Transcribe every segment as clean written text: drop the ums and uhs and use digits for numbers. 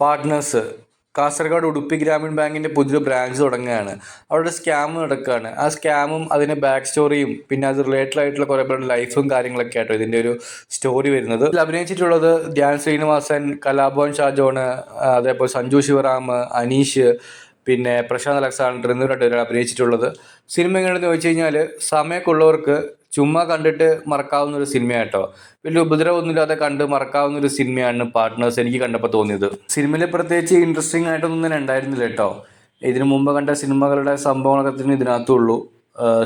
Partners Kasaragod Udupi Gramin ബാങ്കിൻ്റെ പുതിയൊരു branch തുടങ്ങുകയാണ്. അവിടെ സ്കാം നടക്കുകയാണ്. ആ സ്കാമും അതിൻ്റെ ബാക്ക് സ്റ്റോറിയും പിന്നെ അത് റിലേറ്റഡ് ആയിട്ടുള്ള കുറേ പേരുടെ ലൈഫും കാര്യങ്ങളൊക്കെ ആയിട്ടോ ഇതിൻ്റെ ഒരു സ്റ്റോറി വരുന്നത്. ഇതിൽ അഭിനയിച്ചിട്ടുള്ളത് ധ്യാൻ ശ്രീനിവാസൻ, കലാഭവൻ ഷാജോണ്, അതേപോലെ സഞ്ജു ശിവറാം, അനീഷ്, പിന്നെ പ്രശാന്ത് അലക്സാണ്ടർ എന്നിവരായിട്ട് അഭിനയിച്ചിട്ടുള്ളത്. സിനിമ എങ്ങനെയാണെന്ന് ചോദിച്ചു കഴിഞ്ഞാൽ സമയമൊക്കെ ചുമ്മാ കണ്ടിട്ട് മറക്കാവുന്ന ഒരു സിനിമയാട്ടോ. വലിയ ഉപദ്രവമൊന്നുമില്ലാതെ കണ്ട് മറക്കാവുന്ന ഒരു സിനിമയാണ് പാർട്ട്നേഴ്സ് എനിക്ക് കണ്ടപ്പോൾ തോന്നിയത്. സിനിമയിൽ പ്രത്യേകിച്ച് ഇൻട്രസ്റ്റിംഗ് ആയിട്ടൊന്നും തന്നെ ഉണ്ടായിരുന്നില്ല കേട്ടോ. ഇതിനു മുമ്പ് കണ്ട സിനിമകളുടെ സംഭവങ്ങളൊക്കെ തന്നെ ഇതിനകത്തുള്ളൂ.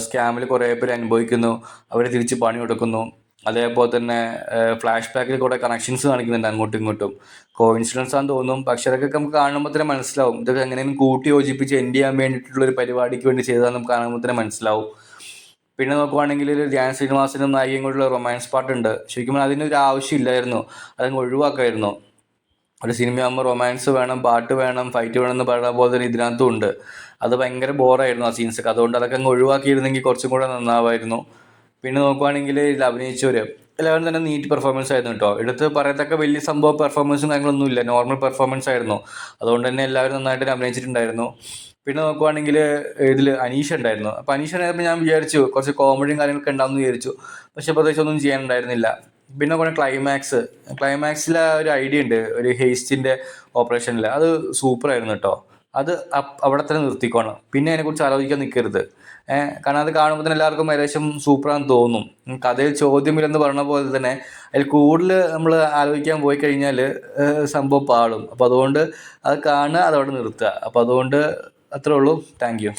സ്കാമിൽ കുറേ പേര് അനുഭവിക്കുന്നു, അവർ തിരിച്ച് പണി കൊടുക്കുന്നു. അതേപോലെ തന്നെ ഫ്ലാഷ് ബാക്കിൽ കുറേ കണക്ഷൻസ് കാണിക്കുന്നുണ്ട് അങ്ങോട്ടും ഇങ്ങോട്ടും. കോയിൻസിഡൻസ് ആണെന്ന് തോന്നും, പക്ഷെ അതൊക്കെ നമുക്ക് കാണുമ്പോൾ തന്നെ മനസ്സിലാവും ഇതൊക്കെ എങ്ങനെയും കൂട്ടി യോജിപ്പിച്ച് എൻഡ് ചെയ്യാൻ വേണ്ടിയിട്ടുള്ളൊരു പരിപാടിക്ക് വേണ്ടി ചെയ്താൽ നമുക്ക് കാണുമ്പോൾ തന്നെ മനസ്സിലാവും. പിന്നെ നോക്കുവാണെങ്കിൽ ഒരു ധ്യാൻ ശ്രീനിവാസനും നായികയും കൂടെയുള്ള റൊമാൻസ് പാട്ടുണ്ട്. ശരിക്കും അതിനൊരു ആവശ്യമില്ലായിരുന്നു, അതങ്ങ് ഒഴിവാക്കായിരുന്നു. ഒരു സിനിമയാകുമ്പോൾ റൊമാൻസ് വേണം, പാട്ട് വേണം, ഫൈറ്റ് വേണം എന്ന് പറയുന്ന പോലെ തന്നെ ഇതിനകത്തും ഉണ്ട്. അത് ഭയങ്കര ബോറായിരുന്നു ആ സീൻസൊക്കെ. അതുകൊണ്ട് അതൊക്കെ അങ്ങ് ഒഴിവാക്കിയിരുന്നെങ്കിൽ കുറച്ചും കൂടെ നന്നാവായിരുന്നു. പിന്നെ നോക്കുവാണെങ്കിൽ ഇതിൽ അഭിനയിച്ചവർ എല്ലാവരും തന്നെ നീറ്റ് പെർഫോമൻസ് ആയിരുന്നു കേട്ടോ. എടുത്ത് പറയത്തക്ക വലിയ സംഭവം പെർഫോമൻസും കാര്യങ്ങളൊന്നും ഇല്ല, നോർമൽ പെർഫോമൻസ് ആയിരുന്നു. അതുകൊണ്ട് തന്നെ എല്ലാവരും നന്നായിട്ട് അഭിനയിച്ചിട്ടുണ്ടായിരുന്നു. പിന്നെ നോക്കുവാണെങ്കിൽ ഇതിൽ അനീഷ ഉണ്ടായിരുന്നു. അപ്പോൾ അനീഷ ഉണ്ടായപ്പോൾ ഞാൻ വിചാരിച്ചു കുറച്ച് കോമഡിയും കാര്യങ്ങളൊക്കെ ഉണ്ടാവുമെന്ന് വിചാരിച്ചു. പക്ഷെ പ്രത്യേകിച്ച് ഒന്നും ചെയ്യാനുണ്ടായിരുന്നില്ല. പിന്നെ കുറേ ക്ലൈമാക്സിലെ ഒരു ഐഡിയ ഉണ്ട്, ഒരു ഹേസ്റ്റിൻ്റെ ഓപ്പറേഷനിൽ. അത് സൂപ്പറായിരുന്നു കേട്ടോ. അത് അവിടെ തന്നെ നിർത്തിക്കോണം, പിന്നെ അതിനെക്കുറിച്ച് ആലോചിക്കാൻ നിൽക്കരുത്. കാരണം അത് കാണുമ്പോൾ തന്നെ എല്ലാവർക്കും ഏകദേശം സൂപ്പറാണെന്ന് തോന്നും. കഥയിൽ ചോദ്യമില്ലെന്ന് പറഞ്ഞ പോലെ തന്നെ അതിൽ കൂടുതൽ നമ്മൾ ആലോചിക്കാൻ പോയി കഴിഞ്ഞാൽ സംഭവം പാളും. അപ്പോൾ അതുകൊണ്ട് അത് കാണുക, അതവിടെ നിർത്തുക. അപ്പോൾ അതുകൊണ്ട് അത്രേ ഉള്ളൂ. Thank you.